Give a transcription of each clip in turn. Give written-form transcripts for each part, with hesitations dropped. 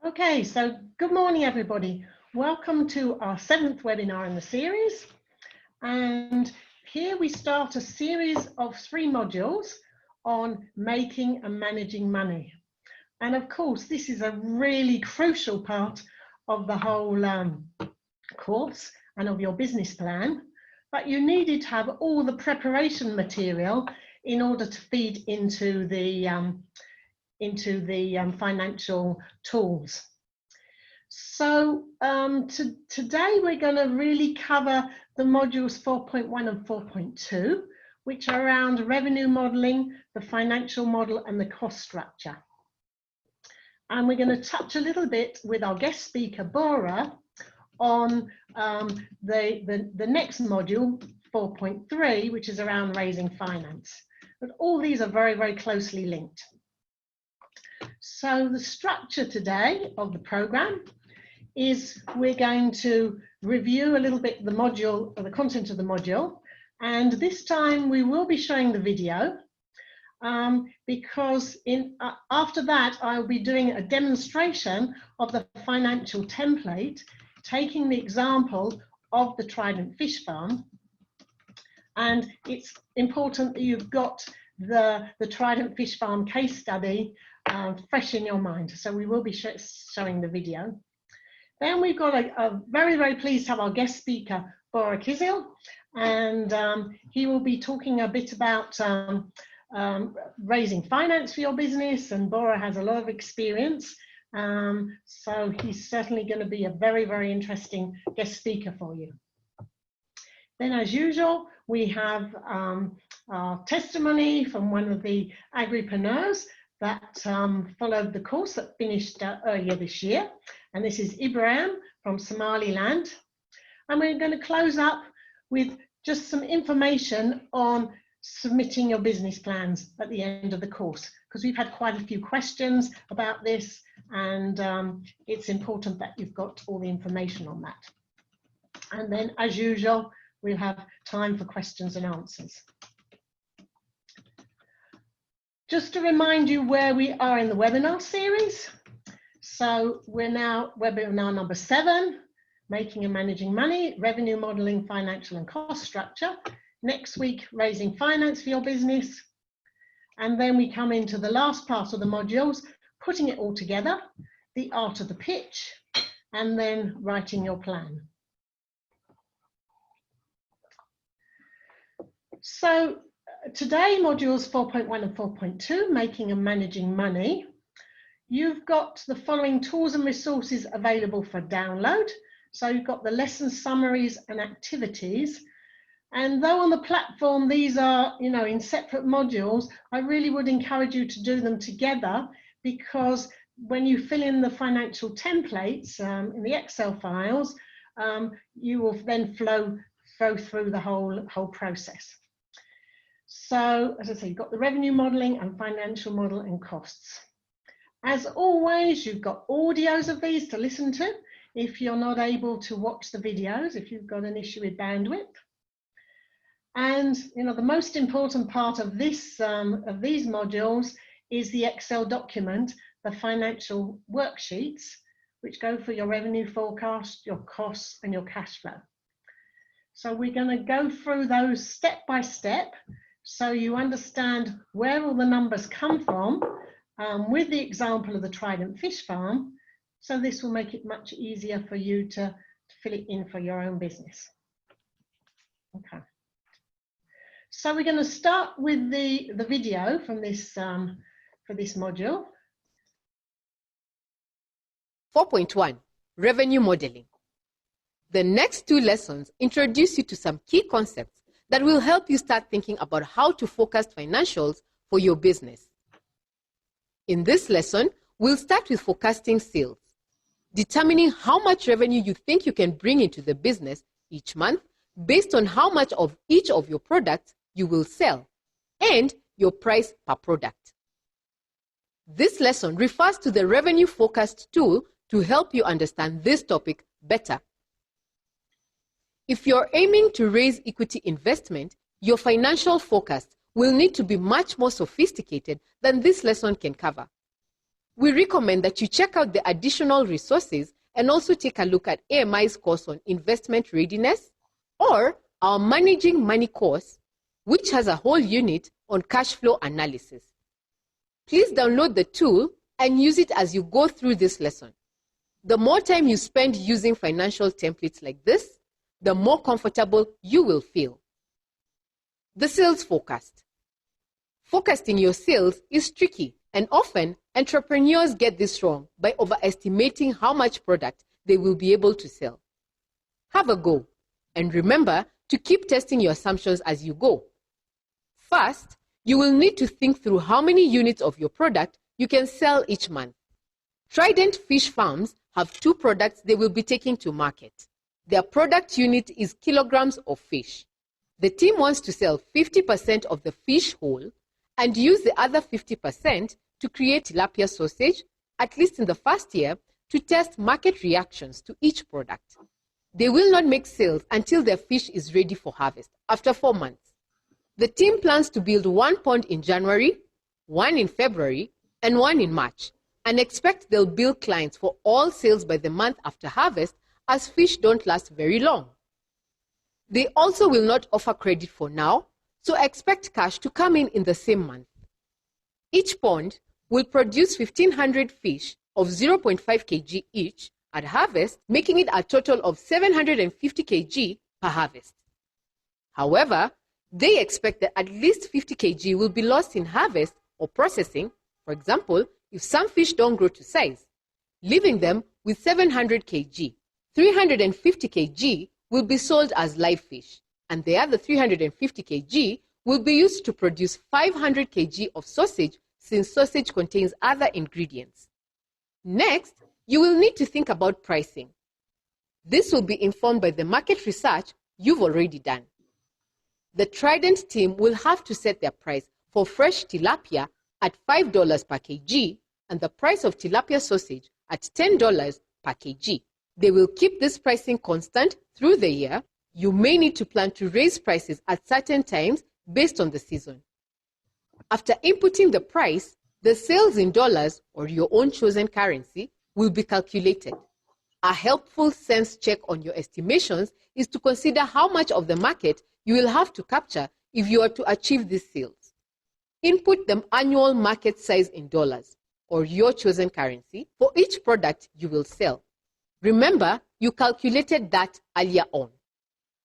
Okay, so good morning, everybody. Welcome to our 7th webinar in the series. And here we start a series of 3 modules on making and managing money. And of course, this is a really crucial part of the whole course and of your business plan. But you needed to have all the preparation material in order to feed into the financial tools. So today we're going to really cover the modules 4.1 and 4.2, which are around revenue modelling, the financial model and the cost structure. And we're going to touch a little bit with our guest speaker, Bora, on the next module, 4.3, which is around raising finance. But all these are very, very closely linked. So the structure today of the program is we're going to review a little bit the module, or the content of the module, and this time we will be showing the video because after that I'll be doing a demonstration of the financial template, taking the example of the Trident fish farm. And it's important that you've got the Trident fish farm case study fresh in your mind. So we will be showing the video. Then we've got a very, very pleased to have our guest speaker, Bora Kizil, and he will be talking a bit about raising finance for your business, and Bora has a lot of experience. So he's certainly going to be a very, very interesting guest speaker for you. Then, as usual, we have our testimony from one of the agripreneurs that followed the course that finished earlier this year. And this is Ibrahim from Somaliland. And we're going to close up with just some information on submitting your business plans at the end of the course, because we've had quite a few questions about this, and it's important that you've got all the information on that. And then, as usual, we'll have time for questions and answers. Just to remind you where we are in the webinar series. So we're now webinar number 7, making and managing money, revenue modeling, financial and cost structure. Next week, raising finance for your business. And then we come into the last part of the modules, putting it all together, the art of the pitch, and then writing your plan. So today, modules 4.1 and 4.2, making and managing money. You've got the following tools and resources available for download. So you've got the lesson summaries and activities. And though on the platform, these are, in separate modules, I really would encourage you to do them together, because when you fill in the financial templates in the Excel files, you will then flow through the whole process. So, as I say, you've got the revenue modeling and financial model and costs. As always, you've got audios of these to listen to if you're not able to watch the videos, if you've got an issue with bandwidth. And the most important part of these modules is the Excel document, the financial worksheets, which go for your revenue forecast, your costs, and your cash flow. So we're going to go through those step by step, so you understand where all the numbers come from, with the example of the Trident fish farm. So this will make it much easier for you to fill it in for your own business. Okay. So we're going to start with the video from this for this module. 4.1, Revenue Modeling. The next 2 lessons introduce you to some key concepts that will help you start thinking about how to forecast financials for your business. In this lesson, we'll start with forecasting sales, determining how much revenue you think you can bring into the business each month based on how much of each of your products you will sell and your price per product. This lesson refers to the revenue forecast tool to help you understand this topic better. If you're aiming to raise equity investment, your financial forecast will need to be much more sophisticated than this lesson can cover. we recommend that you check out the additional resources and also take a look at AMI's course on investment readiness or our Managing Money course, which has a whole unit on cash flow analysis. Please download the tool and use it as you go through this lesson. The more time you spend using financial templates like this, the more comfortable you will feel. The sales forecast. Forecasting your sales is tricky, and often entrepreneurs get this wrong by overestimating how much product they will be able to sell. Have a go, and remember to keep testing your assumptions as you go. First, you will need to think through how many units of your product you can sell each month. Trident Fish Farms have 2 products they will be taking to market. Their product unit is kilograms of fish. The team wants to sell 50% of the fish whole and use the other 50% to create tilapia sausage, at least in the first year, to test market reactions to each product. They will not make sales until their fish is ready for harvest after 4 months. The team plans to build 1 pond in January, 1 in February, and 1 in March, and expect they'll bill clients for all sales by the month after harvest, as fish don't last very long. They also will not offer credit for now, so expect cash to come in the same month. Each pond will produce 1,500 fish of 0.5 kg each at harvest, making it a total of 750 kg per harvest. However, they expect that at least 50 kg will be lost in harvest or processing, for example, if some fish don't grow to size, leaving them with 700 kg. 350 kg will be sold as live fish, and the other 350 kg will be used to produce 500 kg of sausage, since sausage contains other ingredients. Next, you will need to think about pricing. This will be informed by the market research you've already done. The Trident team will have to set their price for fresh tilapia at $5 per kg and the price of tilapia sausage at $10 per kg. They will keep this pricing constant through the year. You may need to plan to raise prices at certain times based on the season. After inputting the price, the sales in dollars or your own chosen currency will be calculated. A helpful sense check on your estimations is to consider how much of the market you will have to capture if you are to achieve these sales. Input the annual market size in dollars or your chosen currency for each product you will sell. Remember, you calculated that earlier on.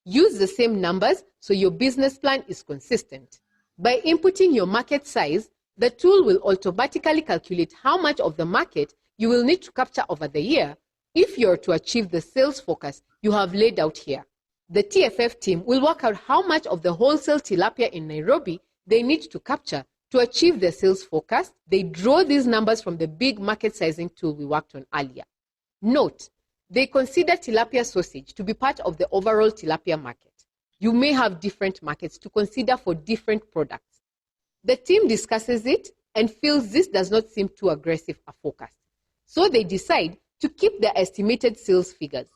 Use the same numbers so your business plan is consistent. By inputting your market size, the tool will automatically calculate how much of the market you will need to capture over the year if you're to achieve the sales forecast you have laid out here. The TFF team will work out how much of the wholesale tilapia in Nairobi they need to capture to achieve the sales forecast. They draw these numbers from the big market sizing tool we worked on earlier. Note, they consider tilapia sausage to be part of the overall tilapia market. You may have different markets to consider for different products. The team discusses it and feels this does not seem too aggressive a forecast, so they decide to keep their estimated sales figures.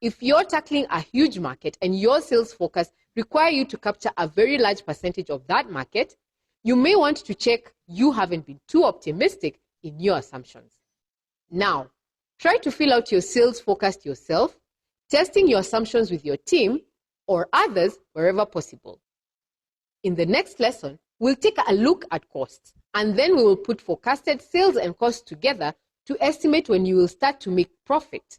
If you're tackling a huge market and your sales forecast require you to capture a very large percentage of that market, you may want to check you haven't been too optimistic in your assumptions. Now, try to fill out your sales forecast yourself, testing your assumptions with your team or others wherever possible. In the next lesson, we'll take a look at costs, and then we will put forecasted sales and costs together to estimate when you will start to make profit.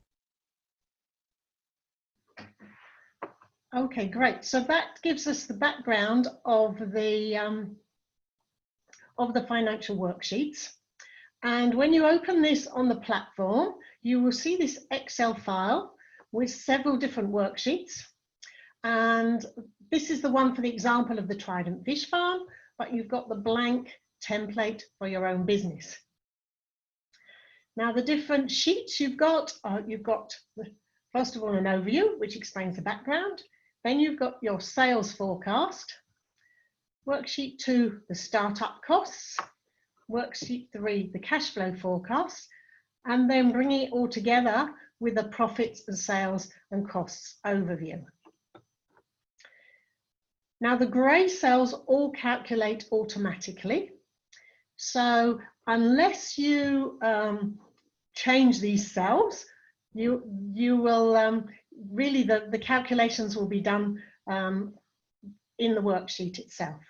Okay, great. So that gives us the background of the financial worksheets. And when you open this on the platform, you will see this Excel file with several different worksheets. And this is the one for the example of the Trident Fish Farm, but you've got the blank template for your own business. Now, the different sheets you've got first of all, an overview, which explains the background. Then you've got your sales forecast. Worksheet 2, the startup costs. Worksheet 3, the cash flow forecast. And then bringing it all together with a profits and sales and costs overview. Now, the grey cells all calculate automatically. So unless you change these cells, you will really, the calculations will be done in the worksheet itself.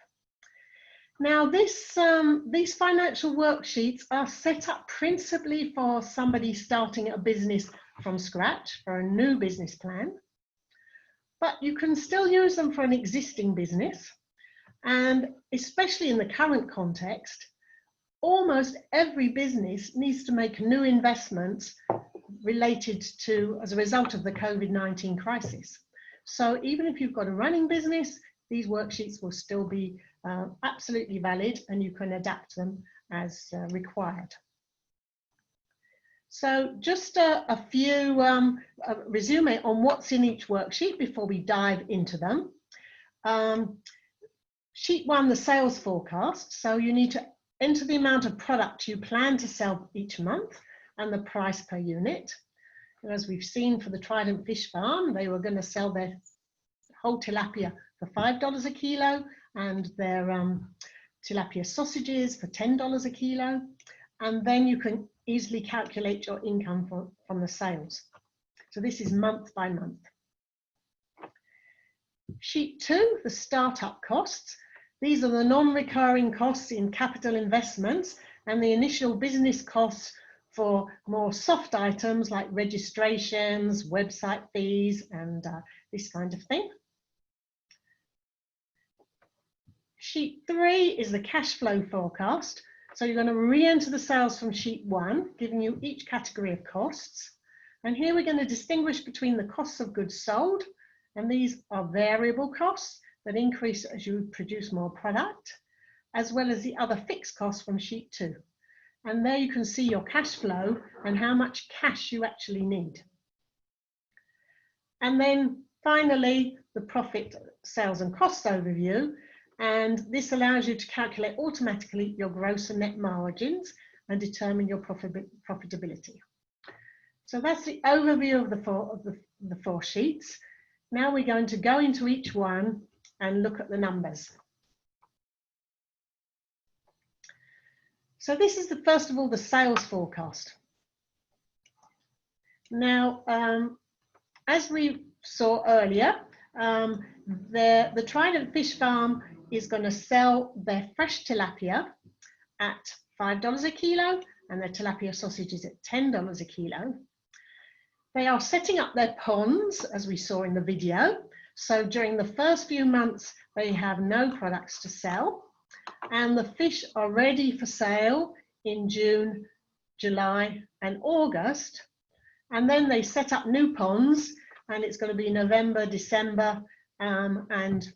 Now these financial worksheets are set up principally for somebody starting a business from scratch, for a new business plan, but you can still use them for an existing business. And especially in the current context, almost every business needs to make new investments related to, as a result of the COVID-19 crisis. So even if you've got a running business, these worksheets will still be absolutely valid, and you can adapt them as required. So just a few resume on what's in each worksheet before we dive into them. Sheet 1, the sales forecast. So you need to enter the amount of product you plan to sell each month and the price per unit. And as we've seen for the Trident Fish Farm, they were going to sell their whole tilapia for $5 a kilo and their tilapia sausages for $10 a kilo. And then you can easily calculate your income from the sales. So this is month by month. Sheet 2, the startup costs. These are the non-recurring costs in capital investments and the initial business costs for more soft items like registrations, website fees, and this kind of thing. Sheet 3 is the cash flow forecast. So you're going to re-enter the sales from sheet 1, giving you each category of costs. And here we're going to distinguish between the costs of goods sold, and these are variable costs that increase as you produce more product, as well as the other fixed costs from sheet 2. And there you can see your cash flow and how much cash you actually need. And then finally, the profit, sales and costs overview. And this allows you to calculate automatically your gross and net margins and determine your profitability. So that's the overview of the four sheets. Now we're going to go into each one and look at the numbers. So this is first of all, the sales forecast. Now, as we saw earlier, the Trident Fish Farm is going to sell their fresh tilapia at $5 a kilo and their tilapia sausages at $10 a kilo. They are setting up their ponds, as we saw in the video. So during the first few months, they have no products to sell, and the fish are ready for sale in June, July, and August. And then they set up new ponds, and it's going to be November, December, and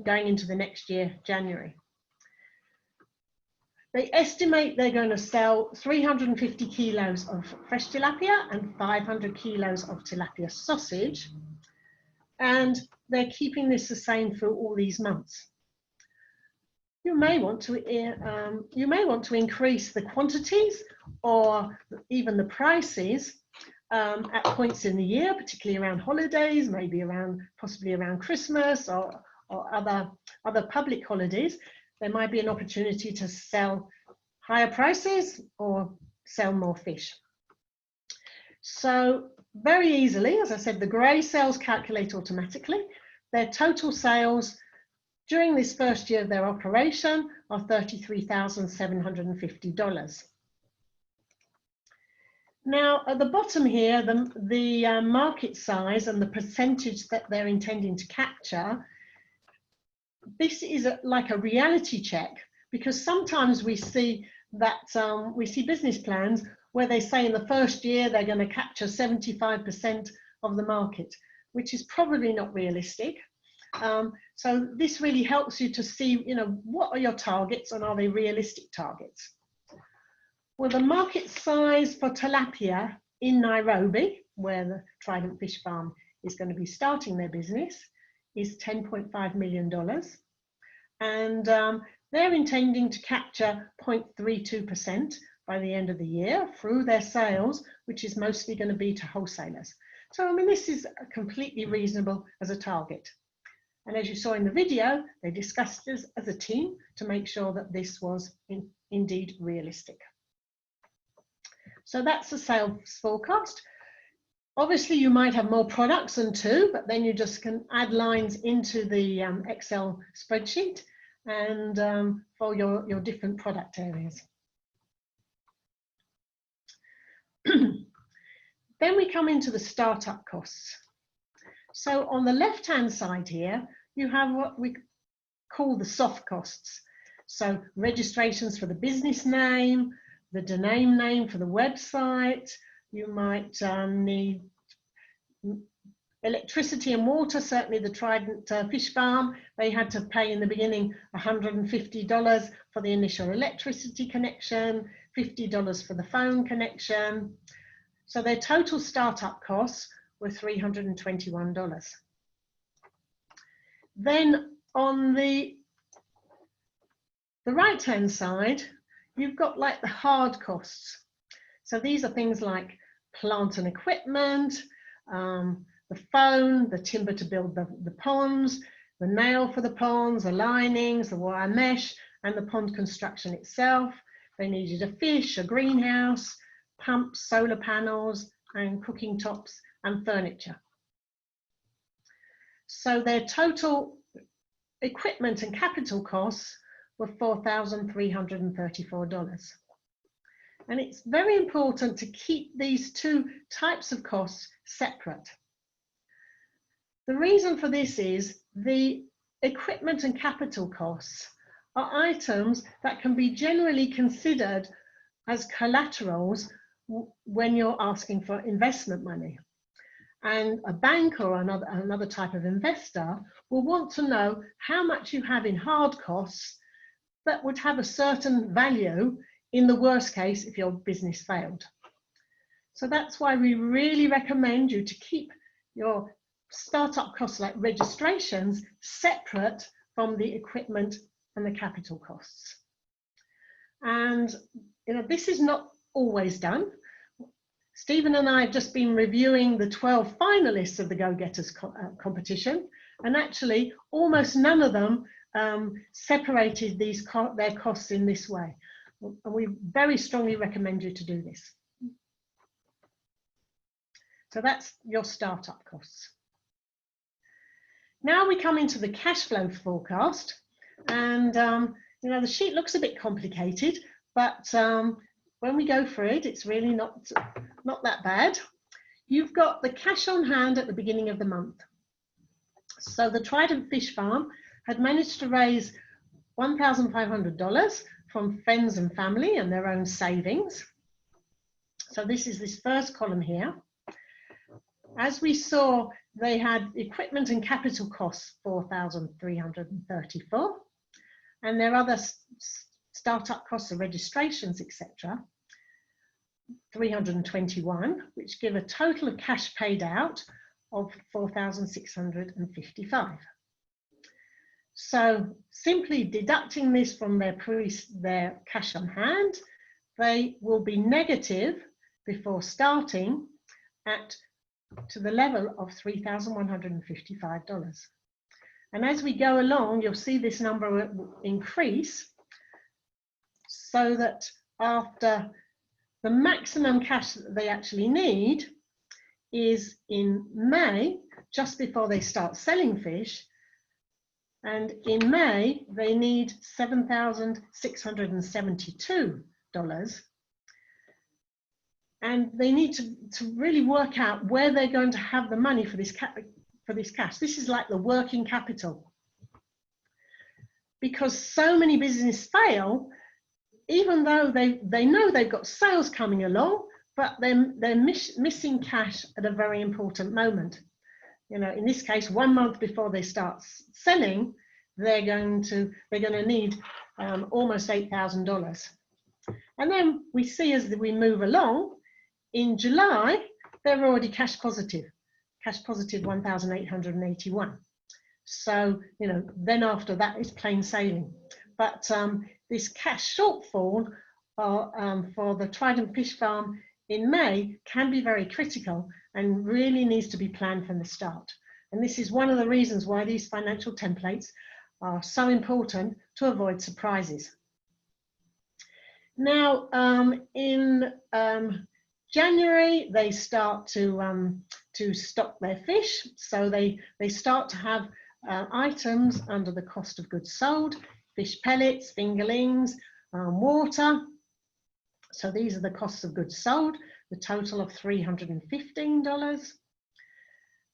going into the next year, January. They estimate they're going to sell 350 kilos of fresh tilapia and 500 kilos of tilapia sausage. And they're keeping this the same through all these months. You may want to increase the quantities or even the prices at points in the year, particularly around holidays, maybe possibly around Christmas or other public holidays. There might be an opportunity to sell higher prices or sell more fish. So very easily, as I said, the grey cells calculate automatically. Their total sales during this first year of their operation are $33,750. Now, at the bottom here, the market size and the percentage that they're intending to capture, this is like a reality check, because sometimes we see that we see business plans where they say in the first year they're going to capture 75% of the market, which is probably not realistic. So this really helps you to see, what are your targets and are they realistic targets? Well, the market size for tilapia in Nairobi, where the Trident Fish Farm is going to be starting their business, is $10.5 million. And they're intending to capture 0.32% by the end of the year through their sales, which is mostly going to be to wholesalers. So, I mean, this is completely reasonable as a target. And as you saw in the video, they discussed this as a team to make sure that this was indeed realistic. So that's the sales forecast. Obviously, you might have more products than 2, but then you just can add lines into the Excel spreadsheet and for your different product areas. Then we come into the startup costs. So on the left-hand side here, you have what we call the soft costs. So registrations for the business name, the domain name for the website. You might need electricity and water. Certainly the Trident fish farm, they had to pay in the beginning $150 for the initial electricity connection, $50 for the phone connection. So their total startup costs were $321. Then on the right-hand side, you've got like the hard costs. So these are things like plant and equipment, the phone, the timber to build the ponds, the nail for the ponds, the linings, the wire mesh, and the pond construction itself. They needed a fish, a greenhouse, pumps, solar panels, and cooking tops and furniture. So their total equipment and capital costs were $4,334. And it's very important to keep these 2 types of costs separate. The reason for this is the equipment and capital costs are items that can be generally considered as collaterals when you're asking for investment money. And a bank or another type of investor will want to know how much you have in hard costs that would have a certain value in the worst case if your business failed. So that's why we really recommend you to keep your startup costs like registrations separate from the equipment and the capital costs. And this is not always done. Stephen and I have just been reviewing the 12 finalists of the Go Getters competition, and actually almost none of them separated their costs in this way. And we very strongly recommend you to do this. So that's your startup costs. Now we come into the cash flow forecast, and the sheet looks a bit complicated, but when we go through it, it's really not that bad. You've got the cash on hand at the beginning of the month. So the Trident Fish Farm had managed to raise $1,500 from friends and family and their own savings. So this is this first column here. As we saw, they had equipment and capital costs, $4,334, and their other startup costs of registrations, etc., $321, which give a total of cash paid out of $4,655. So simply deducting this from their cash on hand, they will be negative before starting to the level of $3,155. And as we go along, you'll see this number will increase, so that after the maximum cash that they actually need is in May, just before they start selling fish. And in May, they need $7,672. And they need to really work out where they're going to have the money for this cash. This is like the working capital. Because so many businesses fail, even though they know they've got sales coming along, but they're missing cash at a very important moment. In this case, 1 month before they start selling, they're going to need almost $8,000. And then we see as we move along, in July, they're already cash positive 1,881. So, then after that is plain sailing. But this cash shortfall for the Trident Fish Farm in May can be very critical and really needs to be planned from the start. And this is one of the reasons why these financial templates are so important to avoid surprises. Now, in January, they start to stock their fish. So they start to have items under the cost of goods sold, fish pellets, fingerlings, water. So these are the costs of goods sold, the total of $315.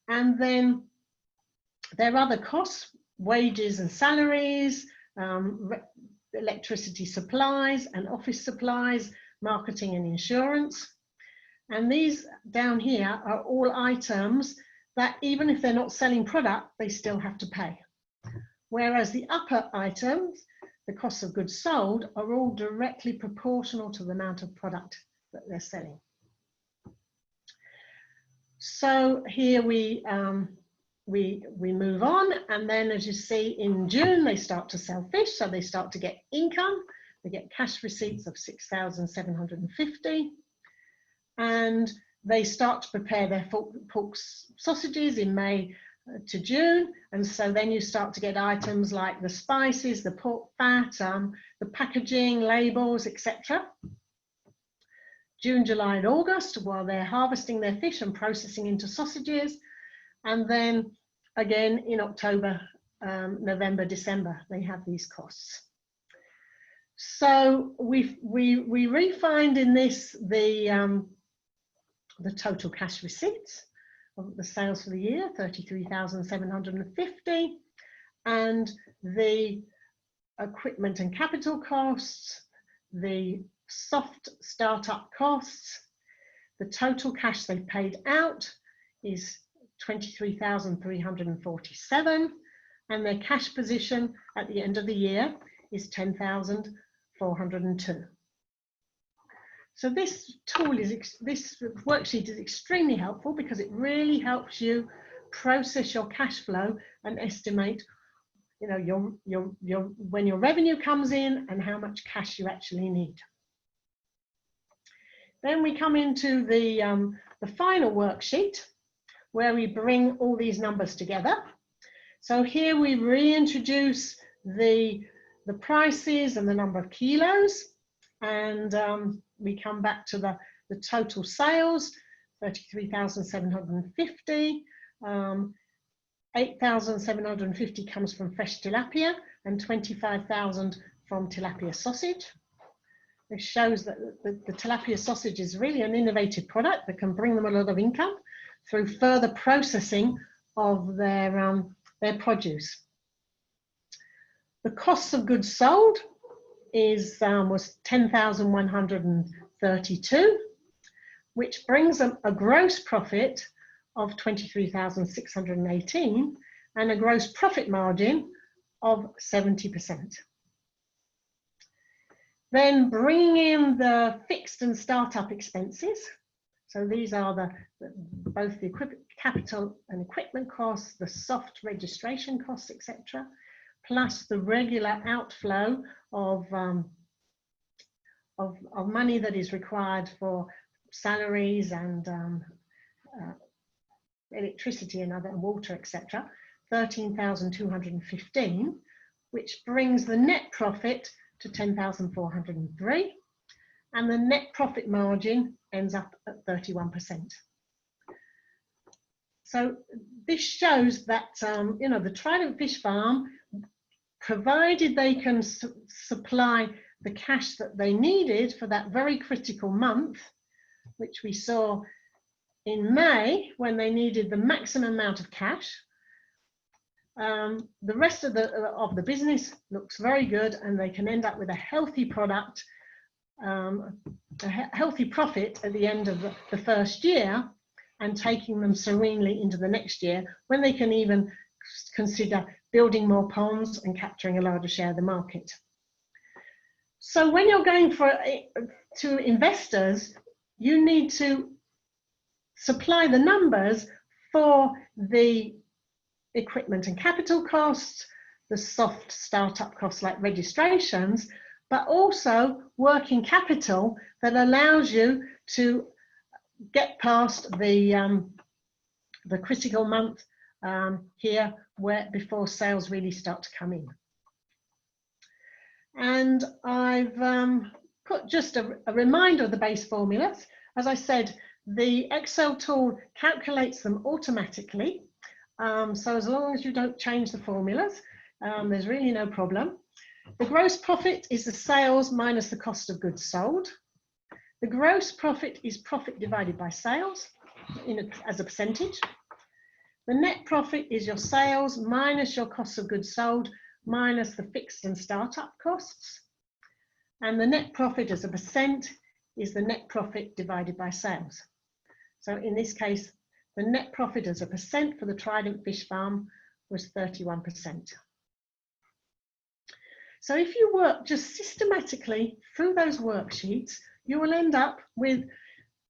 And then there are other costs, wages and salaries, electricity supplies and office supplies, marketing and insurance. And these down here are all items that even if they're not selling product, they still have to pay. Whereas the upper items, the costs of goods sold, are all directly proportional to the amount of product that they're selling. So here we move on, and then as you see in June, they start to sell fish, so they start to get income. They get cash receipts of $6,750, and they start to prepare their pork sausages in May to June, and so then you start to get items like the spices, the pork fat, the packaging, labels, etc. June, July and August, while they're harvesting their fish and processing into sausages, and then again in October, November, December, they have these costs. So we refined in this the total cash receipts of the sales for the year, 33,750, and the equipment and capital costs, the soft startup costs. The total cash they paid out is 23,347, and their cash position at the end of the year is 10,402. So this worksheet is extremely helpful because it really helps you process your cash flow and estimate, you know, when your revenue comes in and how much cash you actually need. Then we come into the final worksheet where we bring all these numbers together. So here we reintroduce the prices and the number of kilos, and we come back to the total sales, 33,750. 8,750 comes from fresh tilapia and 25,000 from tilapia sausage. This shows that the tilapia sausage is really an innovative product that can bring them a lot of income through further processing of their produce. The costs of goods sold was 10,132, which brings a gross profit of 23,618 and a gross profit margin of 70%. Then bringing in the fixed and startup expenses. So these are both the capital and equipment costs, the soft registration costs, etc., plus the regular outflow of money that is required for salaries and electricity and other water, etc., 13,215, which brings the net profit to 10,403, and the net profit margin ends up at 31%. So this shows that the Trident Fish Farm, provided they can supply the cash that they needed for that very critical month, which we saw in May when they needed the maximum amount of cash, the rest of the business looks very good, and they can end up with a healthy product, a healthy profit at the end of the first year, and taking them serenely into the next year when they can even consider building more ponds and capturing a larger share of the market. So when you're going to investors, you need to supply the numbers for the equipment and capital costs, the soft startup costs like registrations, but also working capital that allows you to get past the critical month here before sales really start to come in. And I've put just a reminder of the base formulas. As I said, the Excel tool calculates them automatically. So as long as you don't change the formulas, there's really no problem. The gross profit is the sales minus the cost of goods sold. The gross profit is profit divided by sales as a percentage. The net profit is your sales minus your cost of goods sold minus the fixed and startup costs. And the net profit as a percent is the net profit divided by sales. So in this case, the net profit as a percent for the Trident Fish Farm was 31%. So if you work just systematically through those worksheets, you will end up with,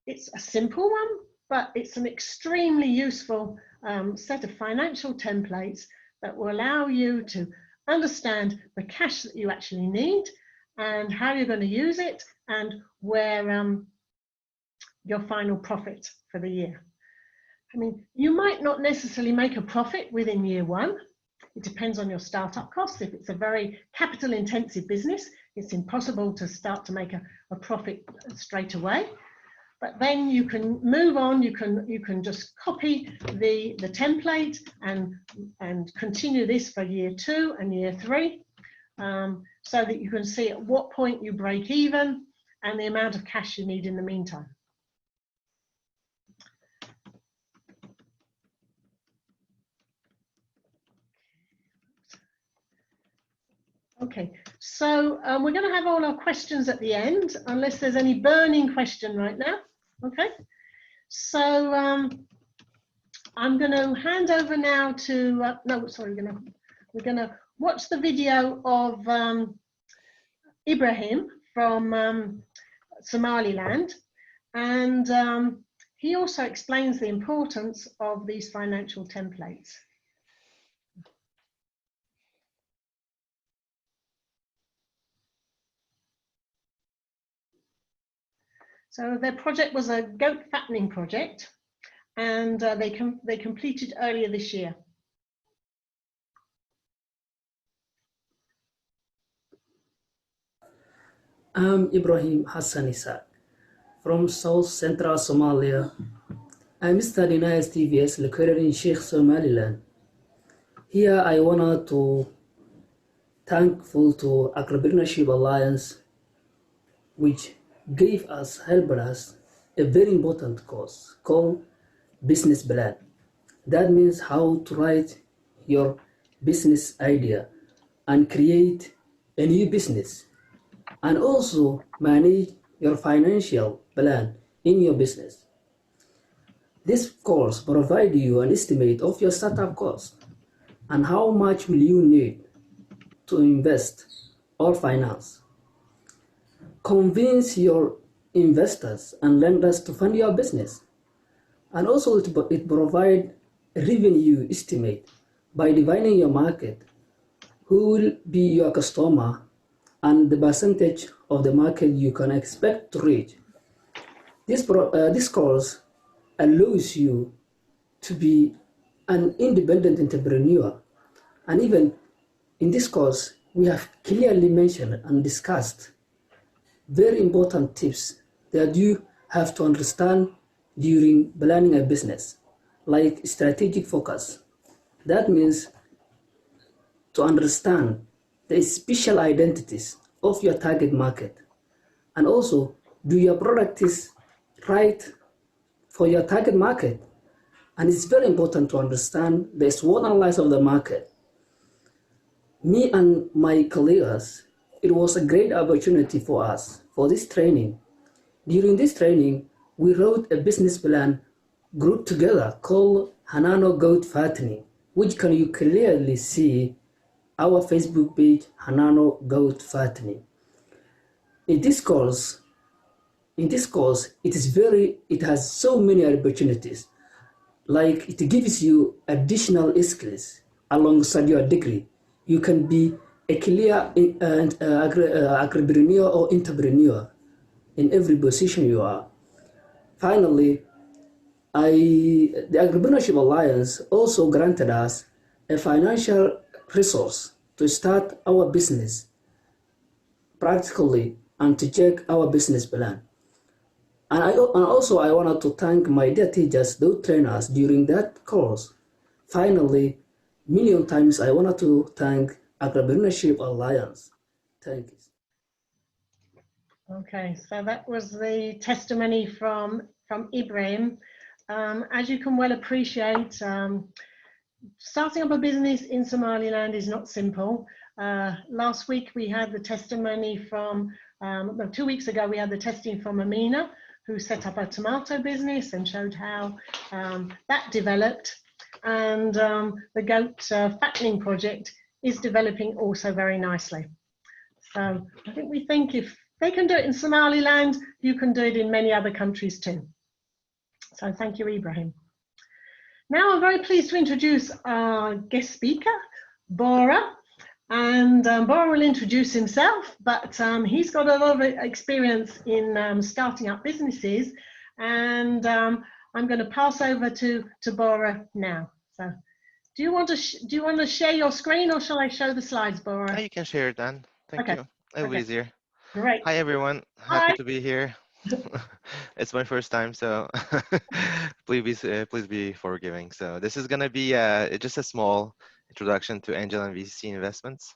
it's a simple one, but it's an extremely useful set of financial templates that will allow you to understand the cash that you actually need and how you're going to use it and where your final profit for the year. I mean, you might not necessarily make a profit within year one. It depends on your startup costs. If it's a very capital intensive business, it's impossible to start to make a profit straight away. But then you can move on, you can just copy the template and continue this for year 2 and year 3, so that you can see at what point you break even and the amount of cash you need in the meantime. Okay, so we're going to have all our questions at the end, unless there's any burning question right now. Okay, so I'm going to hand over now to no, sorry, we're going to watch the video of Ibrahim from Somaliland, and he also explains the importance of these financial templates. So their project was a goat fattening project, and they completed earlier this year. I'm Ibrahim Hassan Isaac from South Central Somalia. I'm studying ISTVS located in Sheikh, Somaliland. Here I wanted to thankful to Agripreneurship Alliance, which helped us a very important course called Business Plan. That means how to write your business idea and create a new business, and also manage your financial plan in your business. This course provides you an estimate of your startup cost and how much will you need to invest or finance. Convince your investors and lenders to fund your business. And also it provides a revenue estimate by dividing your market, who will be your customer, and the percentage of the market you can expect to reach. This course allows you to be an independent entrepreneur. And even in this course, we have clearly mentioned and discussed very important tips that you have to understand during planning a business, like strategic focus. That means to understand the special identities of your target market, and also do your product is right for your target market. And it's very important to understand the SWOT analysis of the market. Me and my colleagues, it was a great opportunity for us for this training. During this training, we wrote a business plan grouped together called Hanano Goat Fattening, which can you clearly see our Facebook page, Hanano Goat Fattening. In this course, it has so many opportunities. Like, it gives you additional skills alongside your degree. You can be a clear agripreneur or entrepreneur in every position you are. Finally, The Agripreneurship Alliance also granted us a financial resource to start our business practically and to check our business plan. And also I wanted to thank my dear teachers who trained us during that course. Finally, million times I wanted to thank Agripreneurship Alliance. Thank you. Okay, so that was the testimony from Ibrahim. As you can well appreciate, starting up a business in Somaliland is not simple. Last week we had the testimony from, well, 2 weeks ago we had the testing from Amina, who set up a tomato business and showed how that developed. And the goat fattening project is developing also very nicely. So we think if they can do it in Somaliland, you can do it in many other countries too. So thank you, Ibrahim. Now I'm very pleased to introduce our guest speaker, Bora. And Bora will introduce himself, but he's got a lot of experience in starting up businesses. And I'm going to pass over to Bora now. So do you want to share your screen, or shall I show the slides, Bora? Oh, you can share it, Dan. Thank you. It'll be easier. Great. Hi, everyone. Happy to be here. It's my first time, so please be forgiving. So this is gonna be just a small introduction to angel and VC investments.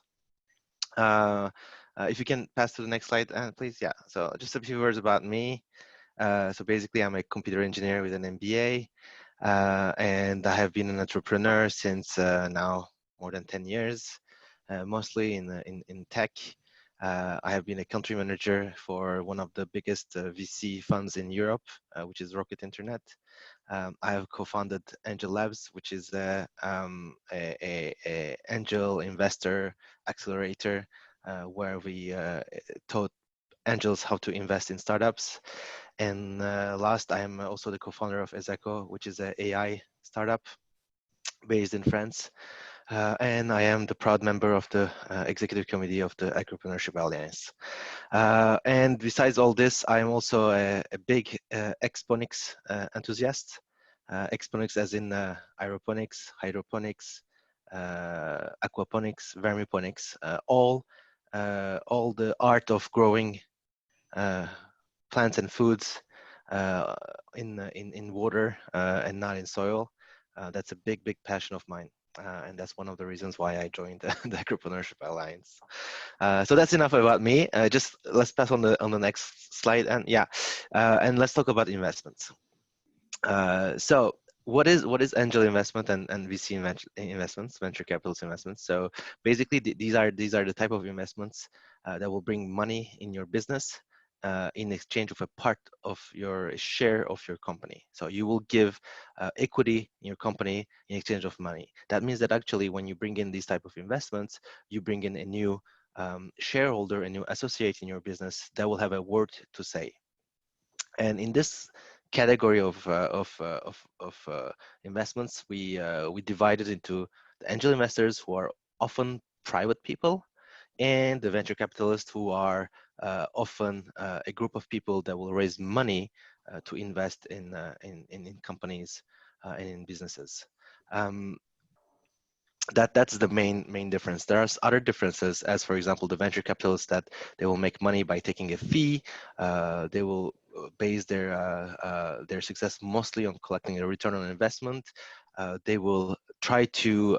If you can pass to the next slide, please. Yeah. So just a few words about me. So basically, I'm a computer engineer with an MBA, and I have been an entrepreneur since now more than 10 years, mostly in tech. I have been a country manager for one of the biggest VC funds in Europe, which is Rocket Internet. I have co-founded Angel Labs, which is a angel investor accelerator, where we taught angels how to invest in startups. And last, I am also the co-founder of Ezeco, which is an AI startup based in France. And I am the proud member of the executive committee of the Agripreneurship Alliance. And besides all this, I am also a big exponics enthusiast. Exponics as in aeroponics, hydroponics, aquaponics, vermiponics, all the art of growing plants and foods in water and not in soil. That's a big passion of mine. And that's one of the reasons why I joined the Agripreneurship Alliance. So that's enough about me. Just let's pass on the next slide, and yeah, and let's talk about investments. So what is angel investment and VC investments, venture capital investments? So basically, these are the type of investments that will bring money in your business in exchange of a part of your share of your company. So you will give equity in your company in exchange of money. That means that actually when you bring in these type of investments, you bring in a new shareholder, a new associate in your business that will have a word to say. And in this category of investments, we divided into the angel investors, who are often private people, and the venture capitalists, who are often a group of people that will raise money to invest in companies and in businesses. That's the main difference. There are other differences, as for example, the venture capitalists, that they will make money by taking a fee. They will base their success mostly on collecting a return on investment. They will try to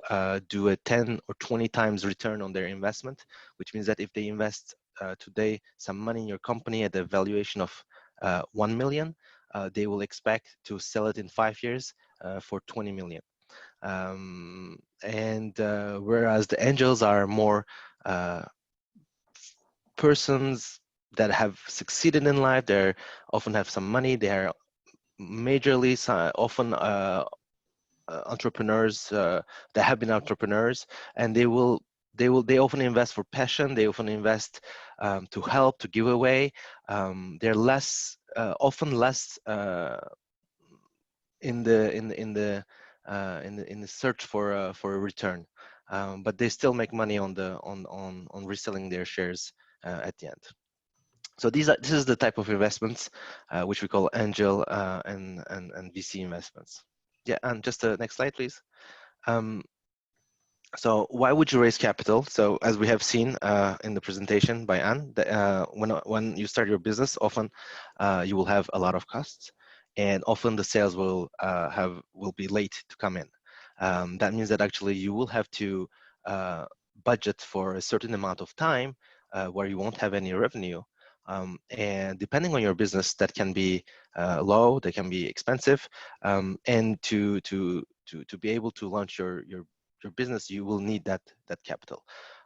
do a 10 or 20 times return on their investment, which means that if they invest today some money in your company at a valuation of 1 million, they will expect to sell it in 5 years for 20 million. Whereas the angels are more persons that have succeeded in life, they often have some money, they are majorly often entrepreneurs that have been entrepreneurs, and they often invest for passion. They often invest to help, to give away. They're often less in the search for a return, but they still make money on reselling their shares at the end. So this is the type of investments which we call angel and VC investments. Yeah, and just the next slide, please. So why would you raise capital? So as we have seen in the presentation by Anne, when you start your business, often you will have a lot of costs, and often the sales will be late to come in. That means that actually you will have to budget for a certain amount of time where you won't have any revenue. And depending on your business, that can be low, that can be expensive, and to be able to launch your business, you will need that capital.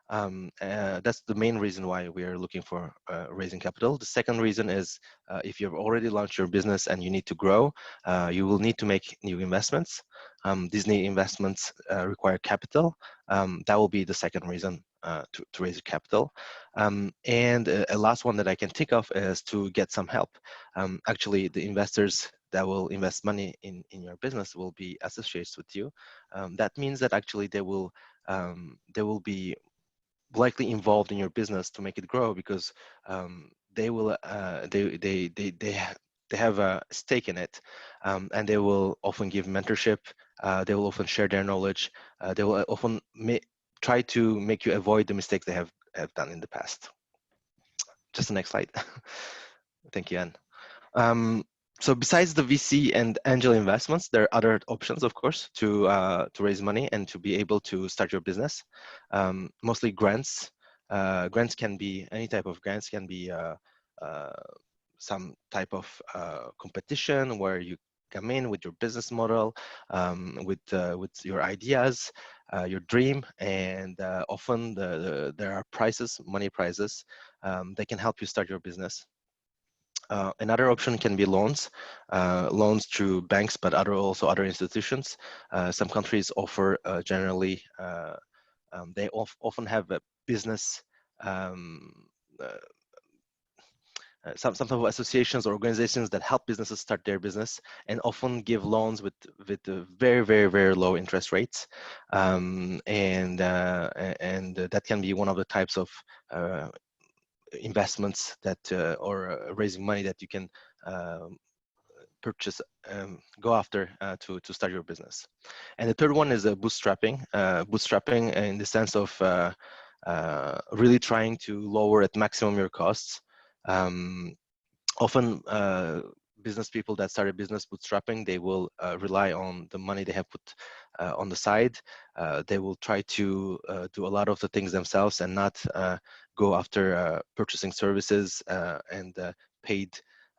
That's the main reason why we are looking for raising capital. The second reason is if you've already launched your business and you need to grow, you will need to make new investments. These new investments require capital. That will be the second reason to raise capital. And a last one that I can think of is to get some help. Actually, the investors that will invest money in your business will be associates with you. That means that actually they will be likely involved in your business to make it grow, because they will they have a stake in it, and they will often give mentorship. They will often share their knowledge. They will often try to make you avoid the mistakes they have done in the past. Just the next slide. Thank you, Anne. So besides the VC and angel investments, there are other options, of course, to raise money and to be able to start your business. Mostly grants. Grants can be any type of grants. Can be some type of competition where you come in with your business model, with your ideas, your dream, and often there are prizes, money prizes, that can help you start your business. Another option can be loans, loans through banks, but also other institutions. Some countries offer generally, they often have a business, some type of associations or organizations that help businesses start their business, and often give loans with very, very, very low interest rates. And that can be one of the types of investments that or raising money that you can purchase, go after to start your business. And the third one is bootstrapping. Bootstrapping in the sense of really trying to lower at maximum your costs. Often business people that start a business bootstrapping, they will rely on the money they have put on the side. They will try to do a lot of the things themselves and not go after purchasing services and paid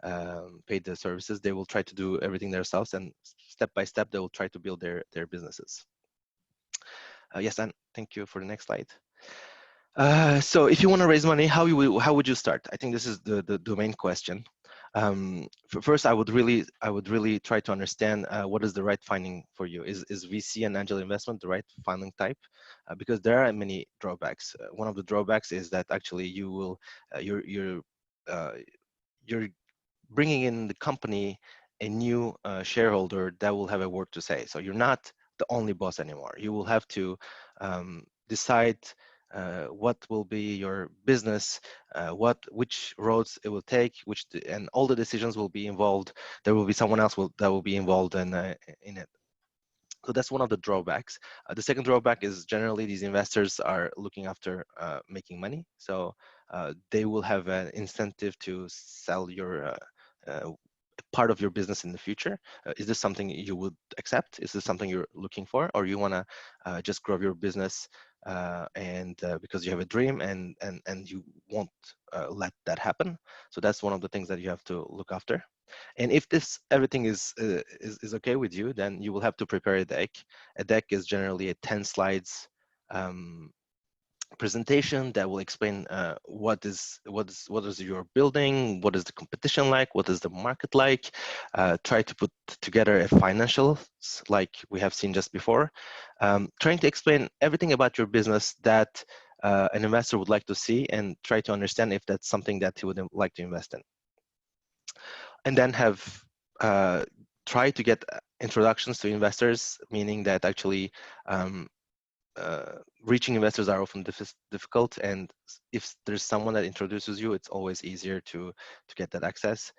the services. They will try to do everything themselves, and step by step they will try to build their businesses. Yes, and thank you for the next slide. So if you want to raise money, how would you start? I think this is the main question. First, I would really try to understand what is the right funding for you. Is VC and angel investment the right funding type? Because there are many drawbacks. One of the drawbacks is that actually you will you're bringing in the company a new shareholder that will have a word to say. So you're not the only boss anymore. You will have to decide what will be your business, which roads it will take, and all the decisions will be involved. There will be someone else that will be involved in it. So that's one of the drawbacks. The second drawback is generally these investors are looking after making money. So they will have an incentive to sell your part of your business in the future. Is this something you would accept? Is this something you're looking for, or you want to just grow your business and because you have a dream and you won't let that happen? So that's one of the things that you have to look after. And if everything is okay with you, then you will have to prepare a deck. A deck is generally a 10 slides presentation that will explain what is your building, what is the competition like, what is the market like. Try to put together a financials like we have seen just before. Trying to explain everything about your business that an investor would like to see, and try to understand if that's something that he would like to invest in. And then have try to get introductions to investors, meaning that actually reaching investors are often difficult, and if there's someone that introduces you, it's always easier to get that access.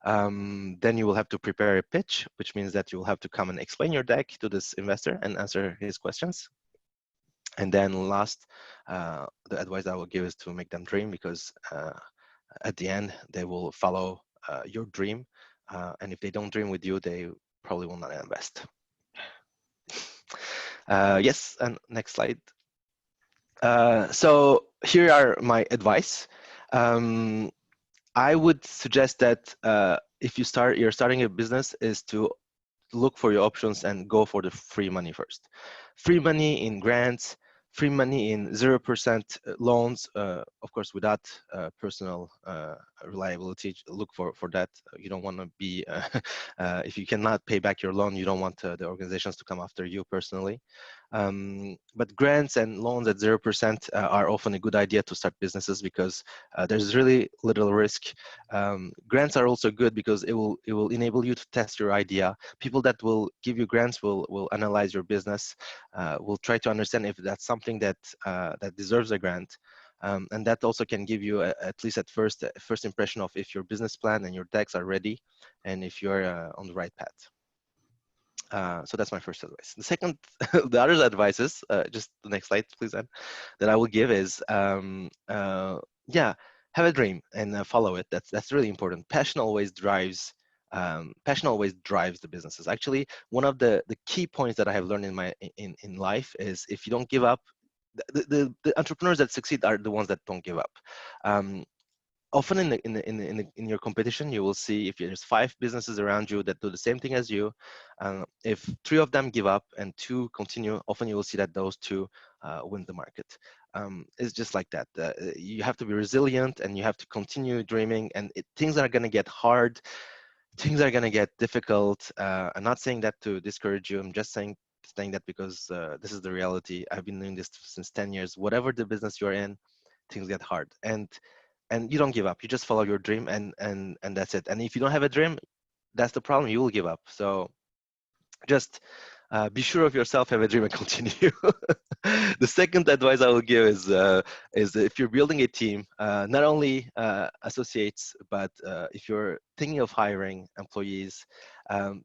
Then you will have to prepare a pitch, which means that you will have to come and explain your deck to this investor and answer his questions. And then last, the advice I will give is to make them dream, because at the end they will follow your dream, and if they don't dream with you, they probably will not invest. Yes, and next slide. So here are my advice. I would suggest that if you're starting a business, is to look for your options and go for the free money first. Free money in grants, free money in 0% loans, of course, without personal reliability. Look for that. You don't want to be, if you cannot pay back your loan, you don't want the organizations to come after you personally. But grants and loans at 0% are often a good idea to start businesses, because there's really little risk. Grants are also good because it will enable you to test your idea. People that will give you grants will analyze your business, will try to understand if that's something that that deserves a grant. And that also can give you at least at first impression of if your business plan and your decks are ready, and if you're on the right path. So that's my first advice. The second, the other advices, just the next slide, please, Anne, that I will give is, yeah, have a dream and follow it. That's really important. Passion always drives the businesses. Actually, one of the key points that I have learned in life is, if you don't give up, the entrepreneurs that succeed are the ones that don't give up. Often in your competition, you will see if there's 5 businesses around you that do the same thing as you, if 3 of them give up and 2 continue, often you will see that those 2 win the market. It's just like that. You have to be resilient, and you have to continue dreaming, and things are going to get hard, things are going to get difficult. I'm not saying that to discourage you. I'm just saying that because this is the reality. I've been doing this since 10 years. Whatever the business you're in, things get hard, and you don't give up. You just follow your dream, and that's it. And if you don't have a dream, that's the problem. You will give up. So just be sure of yourself, have a dream, and continue. The second advice I will give is if you're building a team, not only associates, but if you're thinking of hiring employees,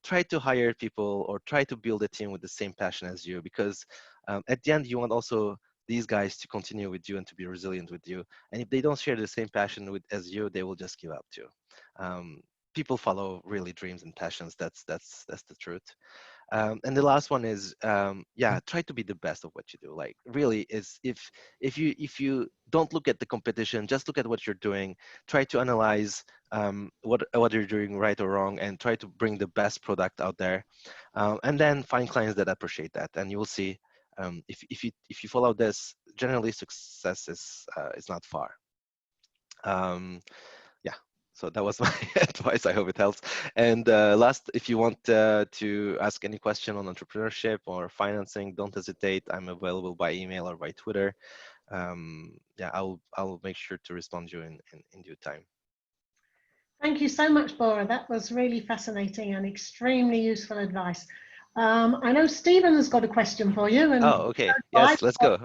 try to hire people or try to build a team with the same passion as you, because at the end, you want also these guys to continue with you and to be resilient with you. And if they don't share the same passion as you, they will just give up too. People follow really dreams and passions. That's the truth. And the last one is, yeah, try to be the best of what you do. Like, really, is if you don't look at the competition, just look at what you're doing. Try to analyze what you're doing right or wrong, and try to bring the best product out there, and then find clients that appreciate that. And you will see, if you follow this, generally success is not far. Yeah, so that was my advice. I hope it helps. And last, if you want to ask any question on entrepreneurship or financing, don't hesitate. I'm available by email or by Twitter. Yeah, I'll make sure to respond to you in due time. Thank you so much, Bora. That was really fascinating and extremely useful advice. I know Stephen has got a question for you. And okay. Yes, let's go.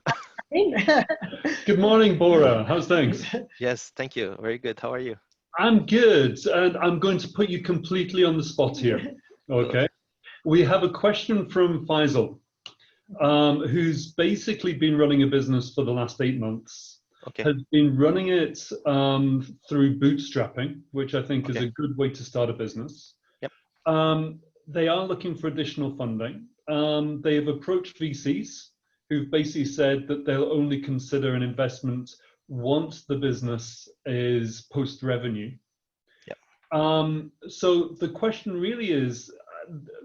Good morning, Bora. How's things? Yes, thank you. Very good. How are you? I'm good, and I'm going to put you completely on the spot here. Okay. We have a question from Faisal, who's basically been running a business for the last 8 months. Okay. Has been running it through bootstrapping, which I think is a good way to start a business. Yep. They are looking for additional funding. They have approached VCs, who've basically said that they'll only consider an investment once the business is post-revenue. Yep. So the question really is,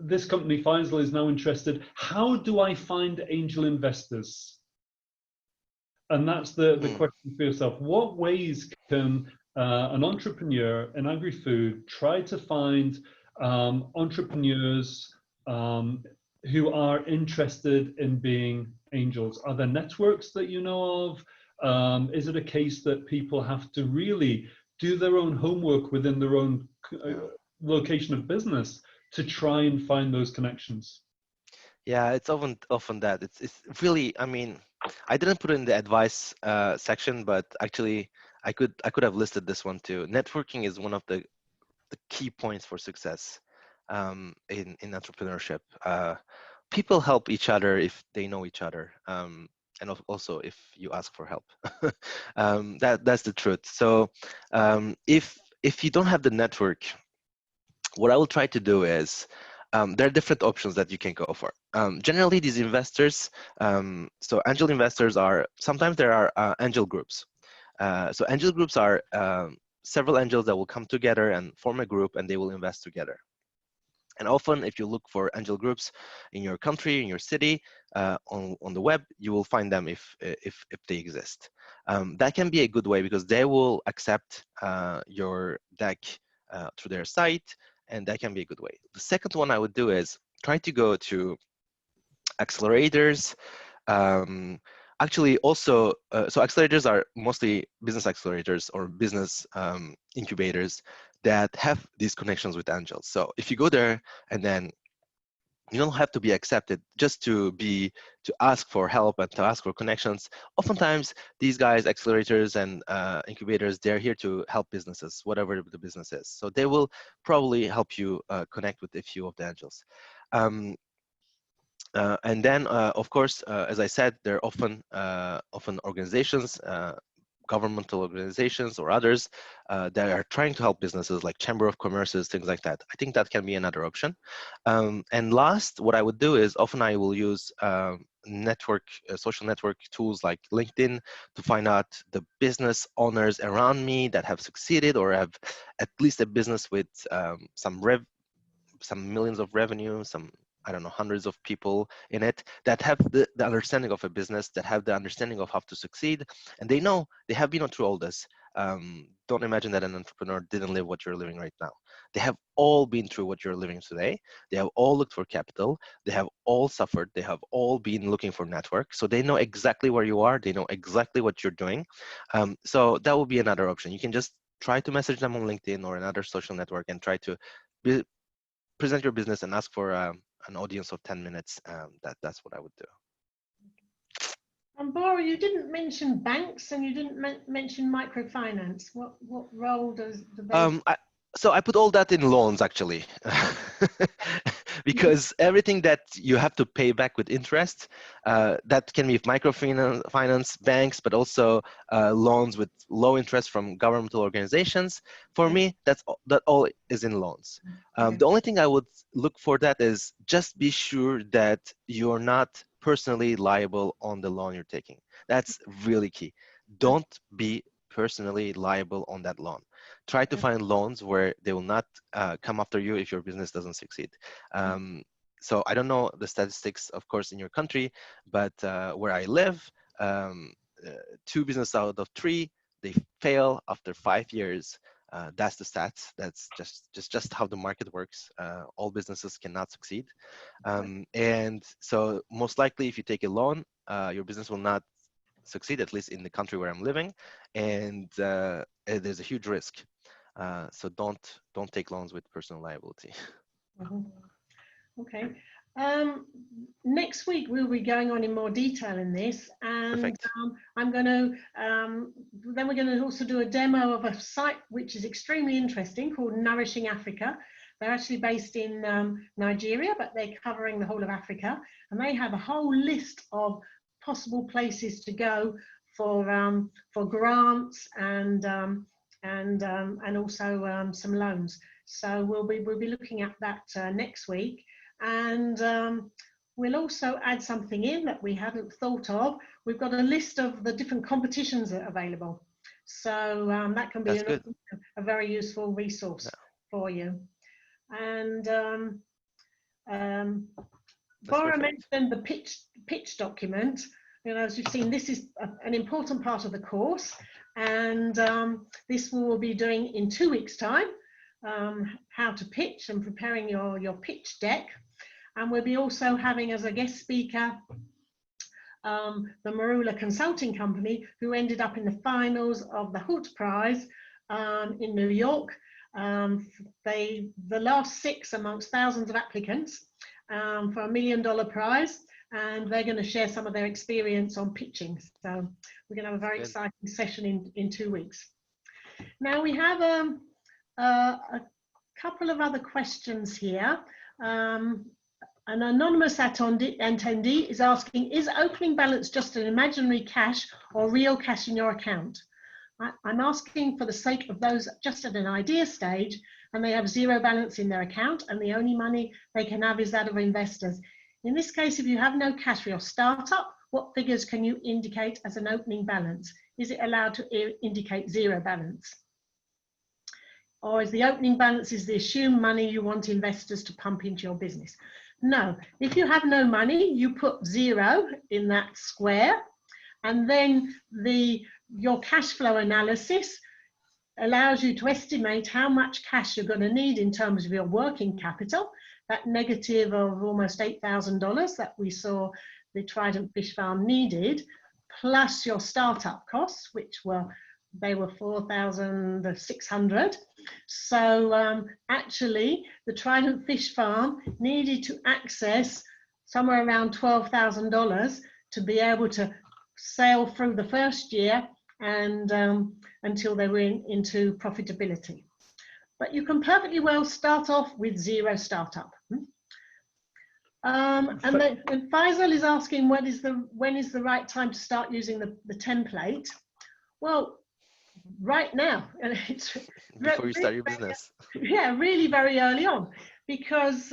this company, Faisal, is now interested, how do I find angel investors? And that's the question for yourself. What ways can an entrepreneur in agri-food try to find entrepreneurs who are interested in being angels? Are there networks that you know of? Is it a case that people have to really do their own homework within their own location of business to try and find those connections? Yeah, it's often that it's really. I mean, I didn't put it in the advice section, but actually, I could have listed this one too. Networking is one of the key points for success in entrepreneurship. People help each other if they know each other, and also if you ask for help. That's the truth. So if you don't have the network, what I will try to do is there are different options that you can go for. Generally, these investors, so angel investors are sometimes there are angel groups. So angel groups are several angels that will come together and form a group, and they will invest together. And often, if you look for angel groups in your country, in your city, on the web, you will find them if they exist. That can be a good way because they will accept your deck through their site, and that can be a good way. The second one I would do is try to go to accelerators. Actually, also, so accelerators are mostly business accelerators or business incubators that have these connections with angels. So if you go there and then you don't have to be accepted just to ask for help and to ask for connections. Oftentimes, these guys, accelerators and incubators, they're here to help businesses, whatever the business is. So they will probably help you connect with a few of the angels. And then, of course, as I said, there are often organizations, governmental organizations or others that are trying to help businesses like Chamber of Commerces, things like that. I think that can be another option. And last, what I would do is often I will use social network tools like LinkedIn to find out the business owners around me that have succeeded or have at least a business with some millions of revenue, some, I don't know, hundreds of people in it that have the understanding of a business, that have the understanding of how to succeed, and they know they have been through all this. Don't imagine that an entrepreneur didn't live what you're living right now. They have all been through what you're living today. They have all looked for capital. They have all suffered. They have all been looking for network. So they know exactly where you are. They know exactly what you're doing. So that would be another option. You can just try to message them on LinkedIn or another social network and try to present your business and ask for an audience of 10 minutes. That's what I would do. And Bora, you didn't mention banks and you didn't mention microfinance. What role do they? So I put all that in loans actually, because everything that you have to pay back with interest, that can be microfinance, banks, but also loans with low interest from governmental organizations. For me, that all is in loans. The only thing I would look for that is just be sure that you're not personally liable on the loan you're taking. That's really key. Don't be personally liable on that loan. Try to find loans where they will not come after you if your business doesn't succeed. So I don't know the statistics, of course, in your country, but where I live, 2 businesses out of 3, they fail after 5 years. That's the stats. That's just how the market works. All businesses cannot succeed. And so most likely if you take a loan, your business will not succeed, at least in the country where I'm living, and there's a huge risk. So don't take loans with personal liability. Okay. Next week we'll be going on in more detail in this, and I'm going to then we're going to also do a demo of a site which is extremely interesting called Nourishing Africa. They're actually based in Nigeria, but they're covering the whole of Africa, and they have a whole list of possible places to go for grants and also some loans. So we'll be looking at that next week, and we'll also add something in that we hadn't thought of. We've got a list of the different competitions that are available, so that can be a very useful resource for you. And Bora mentioned the pitch document. You know, as you've seen, this is an important part of the course, and this we will be doing in 2 weeks' time, how to pitch and preparing your pitch deck. And we'll be also having as a guest speaker the Marula Consulting Company, who ended up in the finals of the Hood Prize in New York. The last 6 amongst thousands of applicants, for $1 million prize, and they're going to share some of their experience on pitching. So we're going to have a very exciting session in 2 weeks. Now we have a couple of other questions here. An anonymous attendee is asking, is opening balance just an imaginary cash or real cash in your account? I'm asking for the sake of those just at an idea stage and they have zero balance in their account and the only money they can have is that of investors. In this case, if you have no cash for your startup, what figures can you indicate as an opening balance? Is it allowed to indicate zero balance? Or is the opening balance is the assumed money you want investors to pump into your business? No, if you have no money, you put zero in that square, and then your cash flow analysis allows you to estimate how much cash you're going to need in terms of your working capital, that negative of almost $8,000 that we saw the Trident Fish Farm needed, plus your startup costs, which were 4,600. So actually the Trident Fish Farm needed to access somewhere around $12,000 to be able to sail through the first year and until they were into profitability. But you can perfectly well start off with zero startup. And Faisal is asking when is the right time to start using the template? Well, right now. It's before you start your business. Yeah, really very early on, because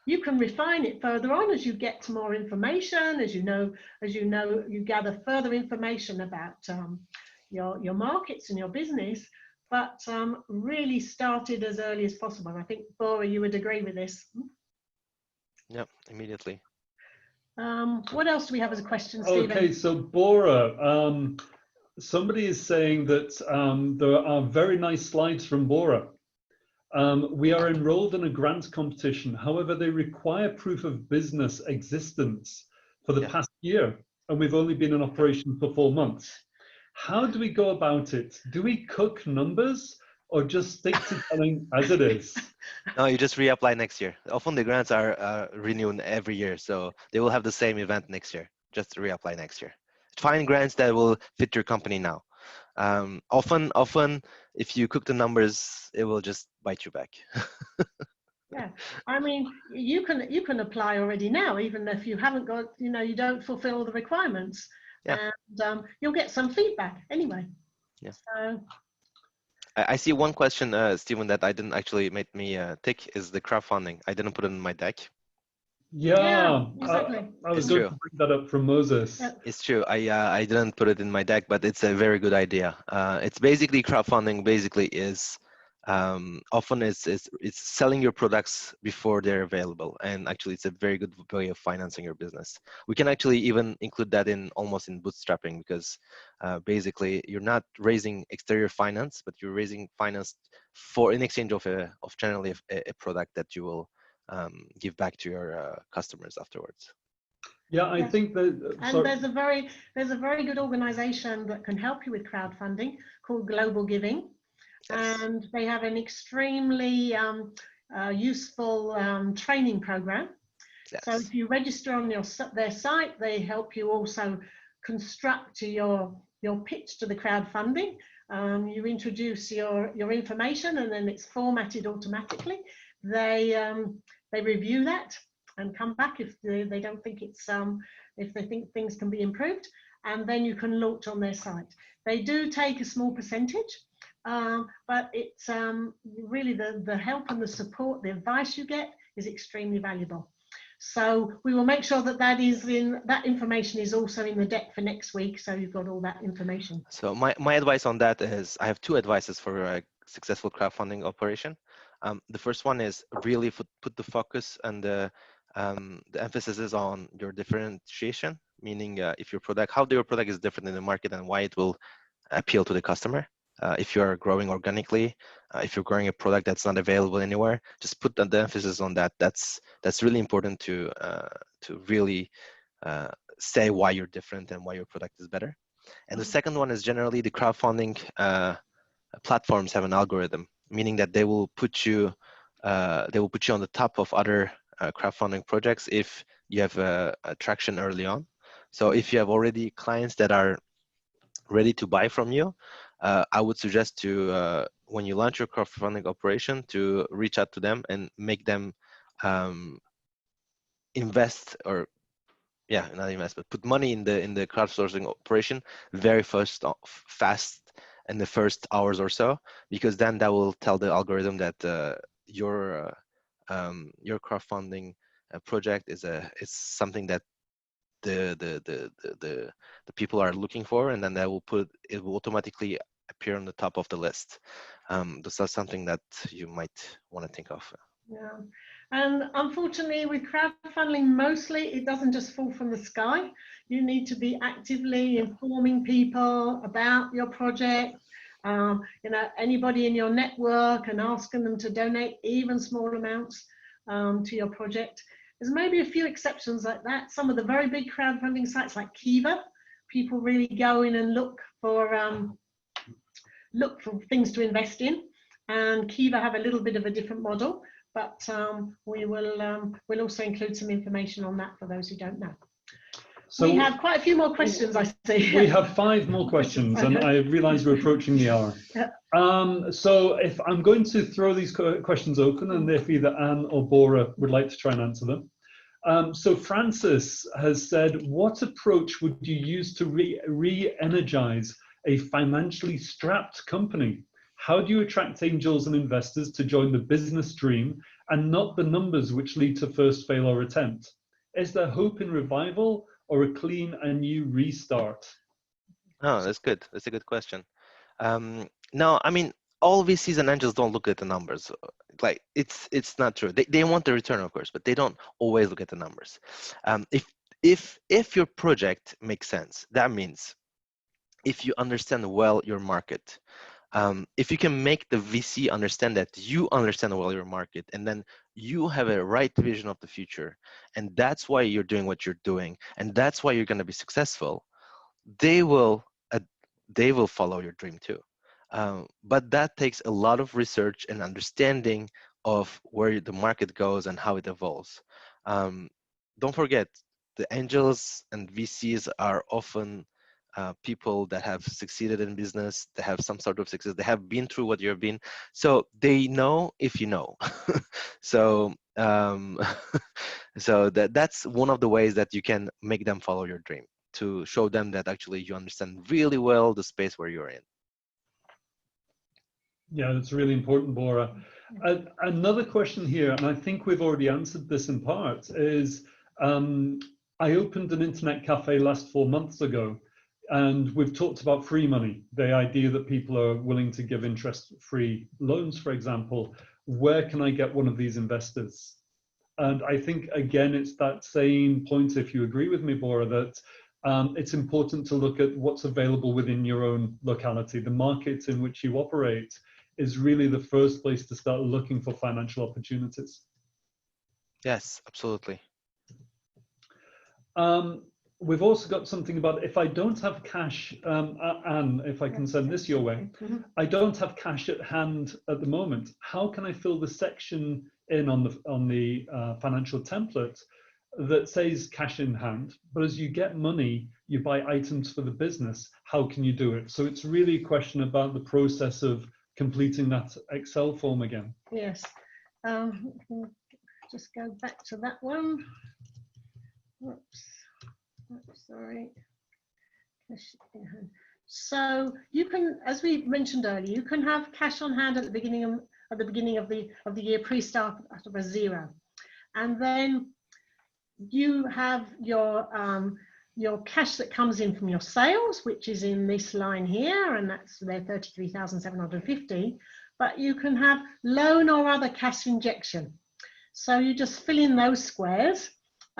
you can refine it further on as you get to more information, as you gather further information about your markets and your business, but really started as early as possible. I think, Bora, you would agree with this. Yep, immediately. What else do we have as a question, Stephen? Okay, so Bora, somebody is saying that there are very nice slides from Bora. We are enrolled in a grant competition. However, they require proof of business existence for the past year, and we've only been in operation for 4 months. How do we go about it? Do we cook numbers or just stick to telling as it is? No, you just reapply next year. Often the grants are renewed every year, so they will have the same event next year. Just reapply next year. Find grants that will fit your company now. Often, if you cook the numbers, it will just bite you back. Yeah, I mean, you can apply already now, even if you haven't got, you don't fulfill all the requirements, and you'll get some feedback anyway. Yeah. So, I see one question, Stephen, that I didn't actually make me tick is the crowdfunding. I didn't put it in my deck. Yeah, exactly. I was going to bring that up from Moses. Yeah. It's true. I didn't put it in my deck, but it's a very good idea. It's basically crowdfunding. Basically, is often it's selling your products before they're available, and actually, it's a very good way of financing your business. We can actually even include that in almost in bootstrapping because basically you're not raising exterior finance, but you're raising finance for in exchange of generally a product that you will give back to your customers afterwards. Yeah, I think that. And there's a very good organization that can help you with crowdfunding called Global Giving, and they have an extremely useful training program. So if you register on their site, they help you also construct your pitch to the crowdfunding. You introduce your information, and then it's formatted automatically. They review that and come back if they don't think it's if they think things can be improved, and then you can launch on their site. They do take a small percentage, but it's really the help and the support, the advice you get is extremely valuable. So we will make sure that information is also in the deck for next week, so you've got all that information. So my advice on that is I have 2 advices for a successful crowdfunding operation. The first one is really put the focus and the emphasis is on your differentiation, meaning if how your product is different in the market and why it will appeal to the customer. If you're growing organically, if you're growing a product that's not available anywhere, just put the emphasis on that. That's really important to really say why you're different and why your product is better. And the second one is generally the crowdfunding platforms have an algorithm, meaning that they will put you on the top of other crowdfunding projects if you have a traction early on. So if you have already clients that are ready to buy from you, I would suggest to when you launch your crowdfunding operation to reach out to them and make them invest, or not invest, but put money in the crowdsourcing operation very fast in the first hours or so, because then that will tell the algorithm that your crowdfunding project is something that the people are looking for, and then it will automatically appear on the top of the list. This is something that you might want to think of. Yeah, and unfortunately with crowdfunding, mostly it doesn't just fall from the sky. You need to be actively informing people about your project, anybody in your network, and asking them to donate even small amounts to your project. There's maybe a few exceptions like that. Some of the very big crowdfunding sites like Kiva, people really go in and look for things to invest in, and Kiva have a little bit of a different model. But we'll also include some information on that for those who don't know. So we have quite a few more questions, I see. We have 5 more questions, and I realise we're approaching the hour. So if I'm going to throw these questions open, and if either Anne or Bora would like to try and answer them. So Francis has said, what approach would you use to re-energize a financially strapped company? How do you attract angels and investors to join the business dream and not the numbers which lead to first fail or attempt? Is there hope in revival or a clean and new restart? Oh, that's good. That's a good question. No, I mean, all VCs and angels don't look at the numbers. Like it's not true. They want the return, of course, but they don't always look at the numbers. If your project makes sense, that means if you understand well your market, if you can make the VC understand that you understand well your market, and then you have a right vision of the future, and that's why you're doing what you're doing, and that's why you're going to be successful, they will follow your dream too. But that takes a lot of research and understanding of where the market goes and how it evolves. Don't forget, the angels and VCs are often people that have succeeded in business, they have some sort of success, they have been through what you've been, so they know if you know. So so that's one of the ways that you can make them follow your dream, to show them that actually you understand really well the space where you're in. Yeah, that's really important, Bora. Another question here, and I think we've already answered this in part, is I opened an internet cafe last 4 months ago, and we've talked about free money, the idea that people are willing to give interest-free loans, for example. Where can I get one of these investors? And I think, again, it's that same point, if you agree with me, Bora, that it's important to look at what's available within your own locality. The markets in which you operate is really the first place to start looking for financial opportunities. Yes, absolutely. We've also got something about, if I don't have cash, Anne, if I can send this your way, I don't have cash at hand at the moment. How can I fill the section in on the financial template that says cash in hand, but as you get money, you buy items for the business? How can you do it? So it's really a question about the process of completing that Excel form again. Yes. Just go back to that one. Whoops. Sorry. So you can, as we mentioned earlier, you can have cash on hand at the beginning of the year, pre-start of a 0, and then you have your cash that comes in from your sales, which is in this line here, and that's their 33,750. But you can have loan or other cash injection. So you just fill in those squares.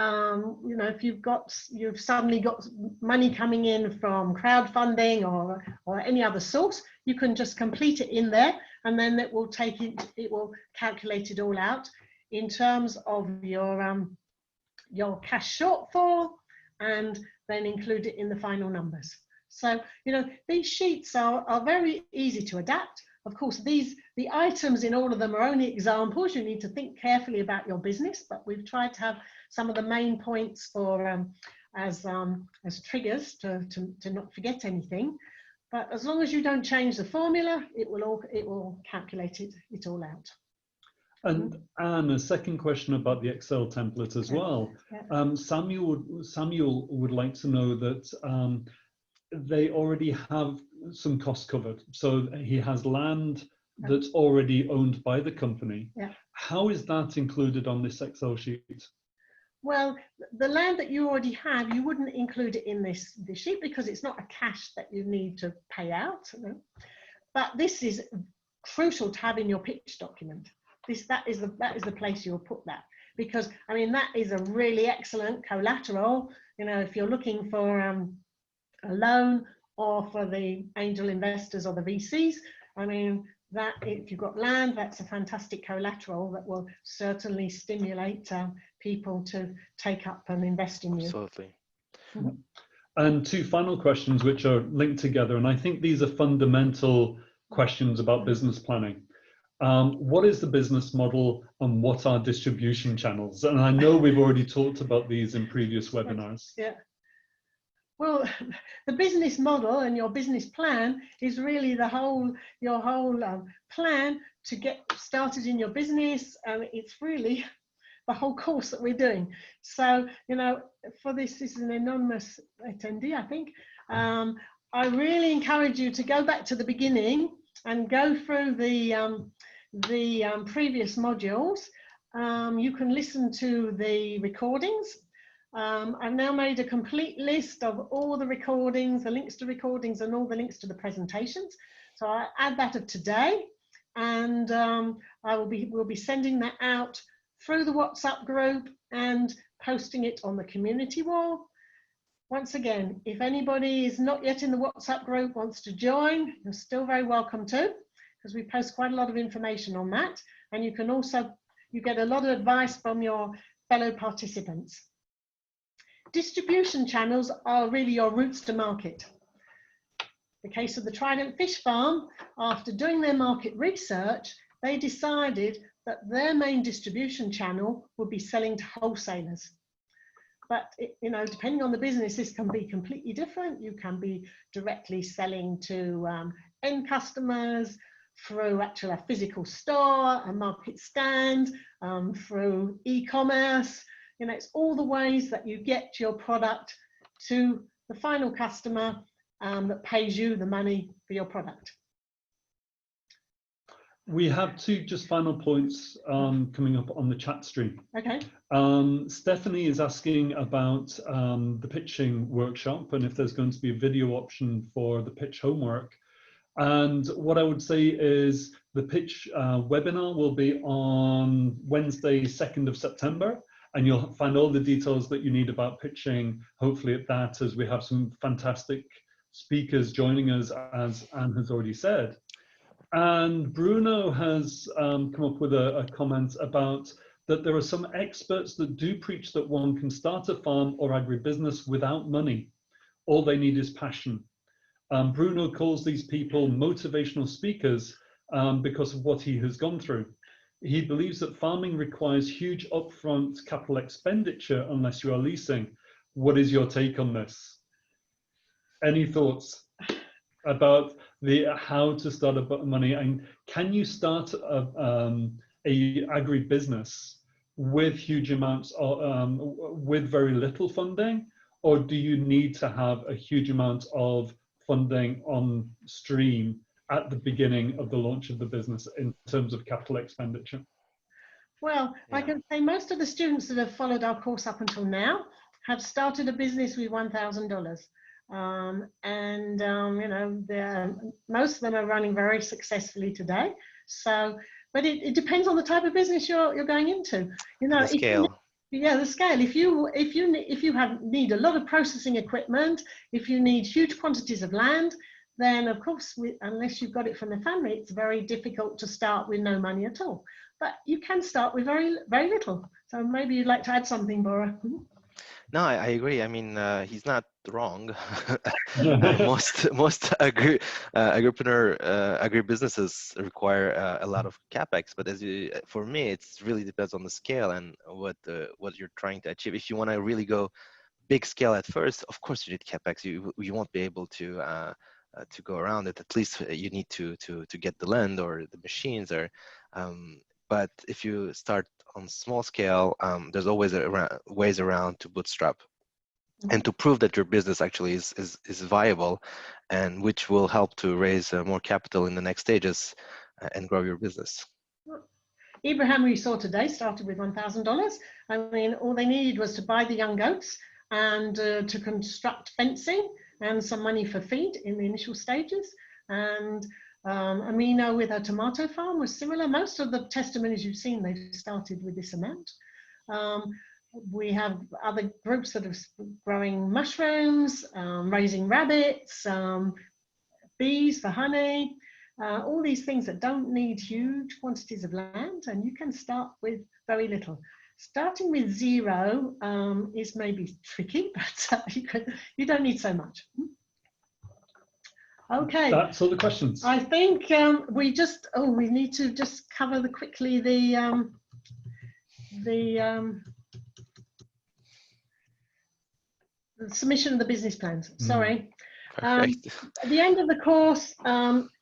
If you've suddenly got money coming in from crowdfunding or any other source, you can just complete it in there, and then it will calculate it all out in terms of your cash shortfall, and then include it in the final numbers. So these sheets are very easy to adapt. Of course, these The items in all of them are only examples. You need to think carefully about your business, but we've tried to have some of the main points for as triggers to not forget anything. But as long as you don't change the formula, it will calculate it all out. And Anne, a second question about the Excel template as well. Yeah. Samuel would like to know that they already have some costs covered. So he has land that's already owned by the company. Yeah. How is that included on this Excel sheet? Well, the land that you already have, you wouldn't include it in this sheet because it's not a cash that you need to pay out. But this is crucial to have in your pitch document. That is the place you'll put that, because I mean that is a really excellent collateral. You know, if you're looking for a loan or for the angel investors or the VCs, I mean that if you've got land, that's a fantastic collateral that will certainly stimulate people to take up and invest in you. Absolutely. And two final questions which are linked together, and I think these are fundamental questions about business planning. What is the business model and what are distribution channels? And I know we've already talked about these in previous webinars. Yeah. Well, the business model and your business plan is really your whole plan to get started in your business. It's really the whole course that we're doing. So, you know, for this is an anonymous attendee, I think. I really encourage you to go back to the beginning and go through the previous modules. You can listen to the recordings. I've now made a complete list of all the recordings, the links to recordings and all the links to the presentations. So I add that of today, and we'll be sending that out through the WhatsApp group and posting it on the community wall. Once again, if anybody is not yet in the WhatsApp group, wants to join, you're still very welcome to, because we post quite a lot of information on that. And you can also, you get a lot of advice from your fellow participants. Distribution channels are really your routes to market. The case of the Trident Fish Farm, after doing their market research, they decided that their main distribution channel would be selling to wholesalers. But you know, depending on the business, this can be completely different. You can be directly selling to end customers through actually a physical store, a market stand, through e-commerce. You know, it's all the ways that you get your product to the final customer that pays you the money for your product. We have two just final points coming up on the chat stream. Okay. Stephanie is asking about the pitching workshop and if there's going to be a video option for the pitch homework. And what I would say is the pitch webinar will be on Wednesday, 2nd of September. And you'll find all the details that you need about pitching, hopefully at that, as we have some fantastic speakers joining us, as Anne has already said. And Bruno has come up with a comment about that there are some experts that do preach that one can start a farm or agribusiness without money. All they need is passion. Bruno calls these people motivational speakers because of what he has gone through. He believes that farming requires huge upfront capital expenditure unless you are leasing. What is your take on this? Any thoughts about how to start a money, and can you start a agribusiness with huge amounts of, with very little funding, or do you need to have a huge amount of funding on stream at the beginning of the launch of the business in terms of capital expenditure? Well, Yeah. I can say most of the students that have followed our course up until now have started a business with $1,000. You know, most of them are running very successfully today. So, but it depends on the type of business you're going into. You know, The scale. The scale. If you need a lot of processing equipment, if you need huge quantities of land, then of course, unless you've got it from the family, it's very difficult to start with no money at all. But you can start with very little. So maybe you'd like to add something, Bora. No, I agree. I mean, he's not wrong. Most agribusinesses require a lot of capex, but for me, it really depends on the scale and what you're trying to achieve. If you want to really go big scale at first, of course you need capex. You won't be able to go around it. At least you need to get the land or the machines, or but if you start on small scale, there's always ways around to bootstrap and to prove that your business actually is viable, and which will help to raise more capital in the next stages and grow your business. Ibrahim, we saw today, started with $1,000. I mean, all they needed was to buy the young goats and to construct fencing and some money for feed in the initial stages. And Amina with her tomato farm was similar. Most of the testimonies you've seen, they started with this amount. We have other groups that are growing mushrooms, raising rabbits, bees for honey, all these things that don't need huge quantities of land, and you can start with very little. Starting with zero is maybe tricky, but you don't need so much. Okay. That's all the questions. I think we need to just cover quickly the submission of the business plans. Sorry. At the end of the course,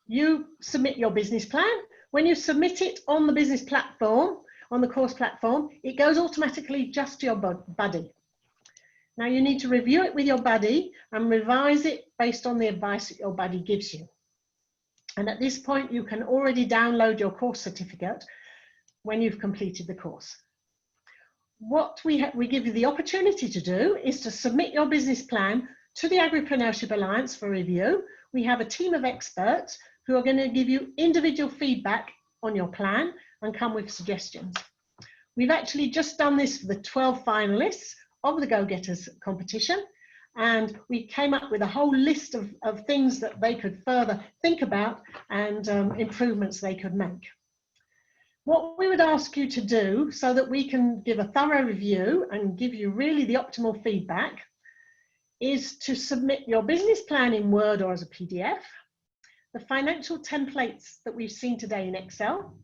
you submit your business plan. When you submit it on the business platform, on the course platform, it goes automatically just to your buddy. Now you need to review it with your buddy and revise it based on the advice that your buddy gives you. And at this point, you can already download your course certificate when you've completed the course. What we give you the opportunity to do is to submit your business plan to the Agripreneurship Alliance for review. We have a team of experts who are going to give you individual feedback on your plan and come with suggestions. We've actually just done this for the 12 finalists of the Go Getters competition, and we came up with a whole list of things that they could further think about and improvements they could make. What we would ask you to do so that we can give a thorough review and give you really the optimal feedback is to submit your business plan in Word or as a PDF, the financial templates that we've seen today in Excel,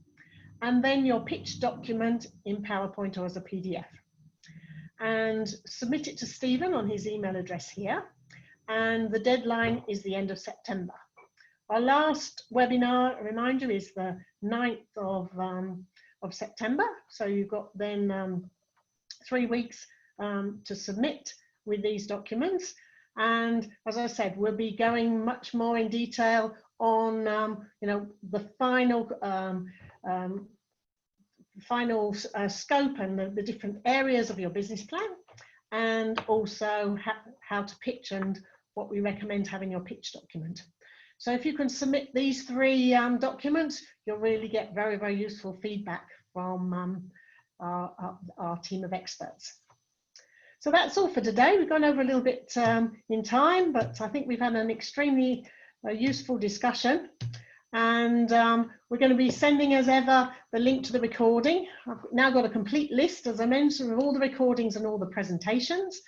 and then your pitch document in PowerPoint or as a PDF. And submit it to Stephen on his email address here. And the deadline is the end of September. Our last webinar, a reminder, is the 9th of September. So you've got then 3 weeks to submit with these documents. And as I said, we'll be going much more in detail on the final scope and the different areas of your business plan, and also how to pitch and what we recommend having your pitch document. So if you can submit these 3 documents, you'll really get very, very useful feedback from our team of experts. So that's all for today. We've gone over a little bit in time, but I think we've had an extremely useful discussion. And we're going to be sending, as ever, the link to the recording. I've now got a complete list, as I mentioned, of all the recordings and all the presentations.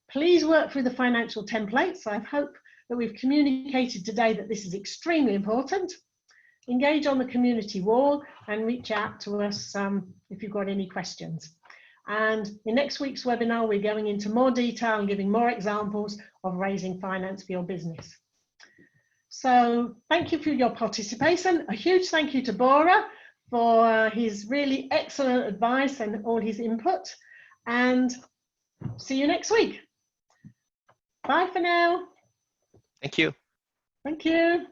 Please work through the financial templates. I hope that we've communicated today that this is extremely important. Engage on the community wall and reach out to us if you've got any questions. And in next week's webinar, we're going into more detail and giving more examples of raising finance for your business. So thank you for your participation. A huge thank you to Bora for his really excellent advice and all his input. And see you next week. Bye for now. Thank you. Thank you.